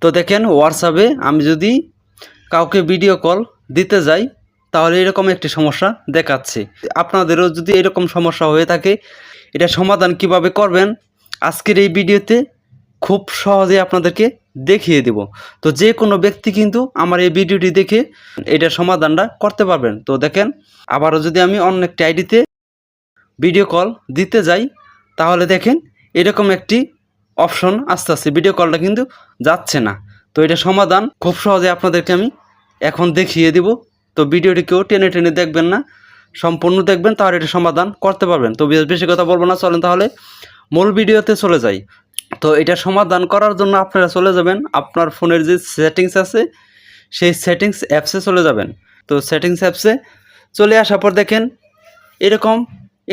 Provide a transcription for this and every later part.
তো দেখেন হোয়াটসঅ্যাপে আমি যদি কাউকে ভিডিও কল দিতে যাই তাহলে এরকম একটি সমস্যা দেখাচ্ছে। আপনাদেরও যদি এরকম সমস্যা হয়ে থাকে, এটা সমাধান কিভাবে করবেন আজকের এই ভিডিওতে খুব সহজে আপনাদেরকে দেখিয়ে দেব। তো যে কোনো ব্যক্তি কিন্তু আমার এই ভিডিওটি দেখে এটার সমাধানটা করতে পারবেন। তো দেখেন, আবারও যদি আমি অন্য একটি আইডিতে ভিডিও কল দিতে যাই তাহলে দেখেন এরকম একটি অপশন আসতে আসছে, ভিডিও কলটা কিন্তু যাচ্ছে না। তো এটা সমাধান খুব সহজে আপনাদেরকে আমি এখন দেখিয়ে দিব। তো ভিডিওটি কেউ টেনে টেনে দেখবেন না, সম্পূর্ণ দেখবেন, তাহলে এটা সমাধান করতে পারবেন। তো বেশি কথা বলবো না, চলেন তাহলে মূল ভিডিওতে চলে যাই। তো এটা সমাধান করার জন্য আপনারা চলে যাবেন আপনার ফোনের যে সেটিংস আছে সেই সেটিংস অ্যাপসে চলে যাবেন। তো সেটিংস অ্যাপসে চলে আসার পর দেখেন এরকম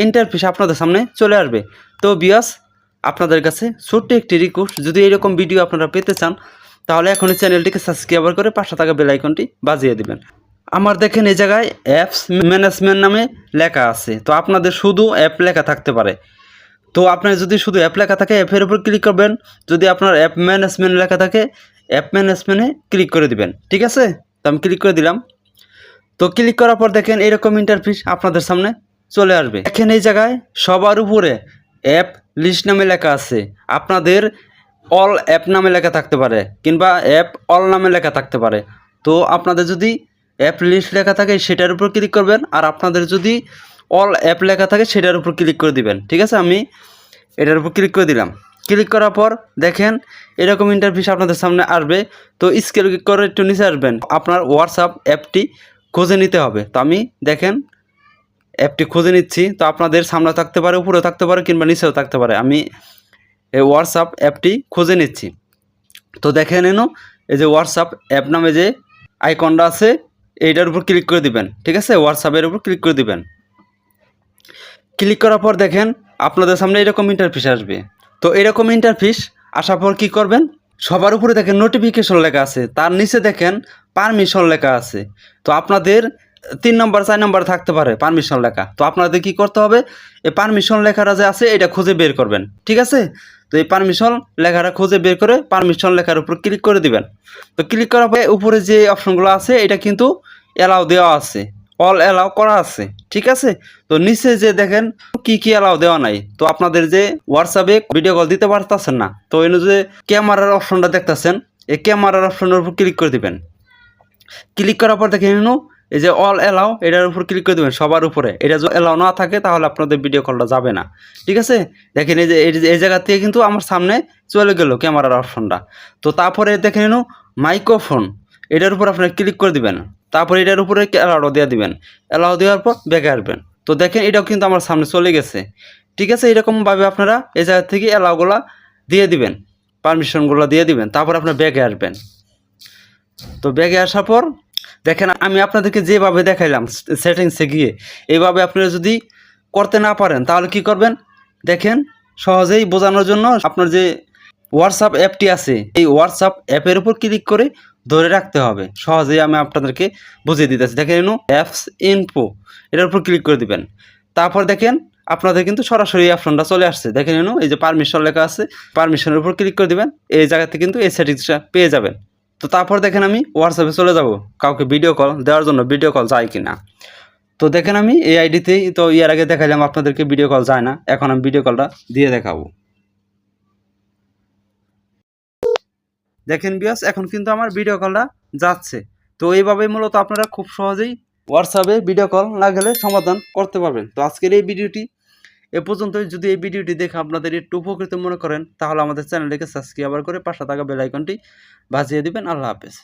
ইন্টারফেস আপনাদের সামনে চলে আসবে। তো বিয়াস, আপনাদের কাছে ছোট্ট একটি রিকোয়েস্ট, যদি এরকম ভিডিও আপনারা পেতে চান তাহলে এখনই চ্যানেলটিকে সাবস্ক্রাইব করে পাশে থাকা বেল আইকনটি বাজিয়ে দিবেন। আমার দেখেন এই জায়গায় অ্যাপস ম্যানেজমেন্ট নামে লেখা আছে। তো আপনাদের শুধু অ্যাপ লেখা থাকতে পারে। তো আপনার যদি শুধু অ্যাপ লেখা থাকে অ্যাপের উপর ক্লিক করবেন, যদি আপনার অ্যাপ ম্যানেজমেন্ট লেখা থাকে অ্যাপ ম্যানেজমেন্টে ক্লিক করে দিবেন। ঠিক আছে, তো আমি ক্লিক করে দিলাম। তো ক্লিক করার পর দেখেন এরকম ইন্টারফেস আপনাদের সামনে চলে আসবে। দেখেন এই জায়গায় সবার উপরে অ্যাপ লিস্ট নামে লেখা আছে। আপনাদের অল অ্যাপ নামে লেখা থাকতে পারে কিংবা অ্যাপ অল নামে লেখা থাকতে পারে। তো আপনাদের যদি অ্যাপ লিস্ট লেখা থাকে সেটার উপর ক্লিক করবেন, আর আপনাদের যদি অল অ্যাপ লেখা থাকে সেটার উপর ক্লিক করে দিবেন। ঠিক আছে, আমি এটার উপর ক্লিক করে দিলাম। ক্লিক করার পর দেখেন এরকম ইন্টারফেস আপনাদের সামনে আসবে। তো স্ক্রল করে একটু নিচে আসবেন, আপনার হোয়াটসঅ্যাপ অ্যাপটি খুঁজে নিতে হবে। তো আমি দেখেন অ্যাপটি খুঁজে নিচ্ছি। তো আপনাদের সামনে থাকতে পারে, উপরেও থাকতে পারে কিংবা নিচেও থাকতে পারে। আমি এই হোয়াটসঅ্যাপ অ্যাপটি খুঁজে নিচ্ছি। তো দেখেন এই যে হোয়াটসঅ্যাপ অ্যাপ নামে যে আইকনটা আছে এইটার উপর ক্লিক করে দিবেন। ঠিক আছে, হোয়াটসঅ্যাপের উপর ক্লিক করে দিবেন। ক্লিক করার পর দেখেন আপনাদের সামনে এরকম ইন্টারফেস আসবে। তো এরকম ইন্টারফেস আসার পর কী করবেন, সবার উপরে দেখেন নোটিফিকেশন লেখা আছে, তার নিচে দেখেন পারমিশন লেখা আছে। তো আপনাদের 3 নম্বর 4 নম্বর থাকতে পারে পারমিশন লেখা। তো আপনাদের কি করতে হবে, এই পারমিশন লেখাটা যে আছে এটা খুঁজে বের করবেন। ঠিক আছে, তো এই পারমিশন লেখাটা খুঁজে বের করে পারমিশন লেখার উপর ক্লিক করে দিবেন। তো ক্লিক করার পরে উপরে যে অপশনগুলো আছে এটা কিন্তু অ্যালাউ দেওয়া আছে, অল অ্যালাউ করা আছে। ঠিক আছে, তো নিচে যে দেখেন কি কি অ্যালাউ দেওয়া নাই। তো আপনাদের যে হোয়াটসঅ্যাপে ভিডিও কল দিতে পারতেছেন না, তো এই যে ক্যামেরার অপশনটা দেখতেছেন এই ক্যামেরার অপশনের উপর ক্লিক করে দিবেন। ক্লিক করার পর দেখেন এই যে অল অ্যালাউ এটার উপর ক্লিক করে দেবেন সবার উপরে। এটা যদি অ্যালাউ না থাকে তাহলে আপনাদের ভিডিও কলটা যাবে না। ঠিক আছে, দেখেন এই যে এই জায়গা থেকে কিন্তু আমার সামনে চলে গেল ক্যামেরার অপশনটা। তো তারপরে দেখেন মাইক্রোফোন এটার উপর আপনারা ক্লিক করে দিবেন। তারপরে এটার উপরে অ্যালাউ দিয়ে দিবেন। অ্যালাউ দেওয়ার পর ব্যাকে আসবেন। তো দেখেন এটাও কিন্তু আমার সামনে চলে গেছে। ঠিক আছে, এরকমভাবে আপনারা এই জায়গা থেকে অ্যালাউগুলো দিয়ে দিবেন, পারমিশনগুলো দিয়ে দিবেন। তারপর আপনার ব্যাকে আসবেন। তো ব্যাগে আসার পর দেখেন আমি আপনাদেরকে যেভাবে দেখাইলাম সেটিংসে গিয়ে, এইভাবে আপনারা যদি করতে না পারেন তাহলে কি করবেন, দেখেন সহজেই বোঝানোর জন্য আপনার যে হোয়াটসঅ্যাপ অ্যাপটি আছে এই হোয়াটসঅ্যাপ অ্যাপের উপর ক্লিক করে ধরে রাখতে হবে। সহজেই আমি আপনাদেরকে বুঝিয়ে দিতেছি। দেখেন অ্যাপস ইনফো এটার উপর ক্লিক করে দিবেন। তারপর দেখেন আপনাদের কিন্তু সরাসরি অপশনটা চলে আসছে। দেখেন এই যে পারমিশন লেখা আছে, পারমিশনের উপর ক্লিক করে দিবেন। এই জায়গাতে কিন্তু এই সেটিংসটা পেয়ে যাবেন। তো তারপর দেখেন আমি হোয়াটসঅ্যাপে চলে যাব কাউকে ভিডিও কল দেওয়ার জন্য, ভিডিও কল যায় কি না। তো দেখেন আমি এই আইডিতেই তো এর আগে দেখাইলাম আপনাদেরকে ভিডিও কল যায় না, এখন আমি ভিডিও কলটা দিয়ে দেখাবো। দেখেন বিয়াস, এখন কিন্তু আমার ভিডিও কলটা যাচ্ছে। তো এইভাবেই মূলত আপনারা খুব সহজেই হোয়াটসঅ্যাপে ভিডিও কল না গেলে সমাধান করতে পারবেন। তো আজকের এই ভিডিওটি এ পর্যন্তই। যদি এই ভিডিওটি দেখে আপনাদের একটু উপকৃত মনে করেন তাহলে আমাদের চ্যানেলটিকে সাবস্ক্রাইব করে পাশে থাকা বেল আইকনটি বাজিয়ে দিবেন। আল্লাহ হাফেজ।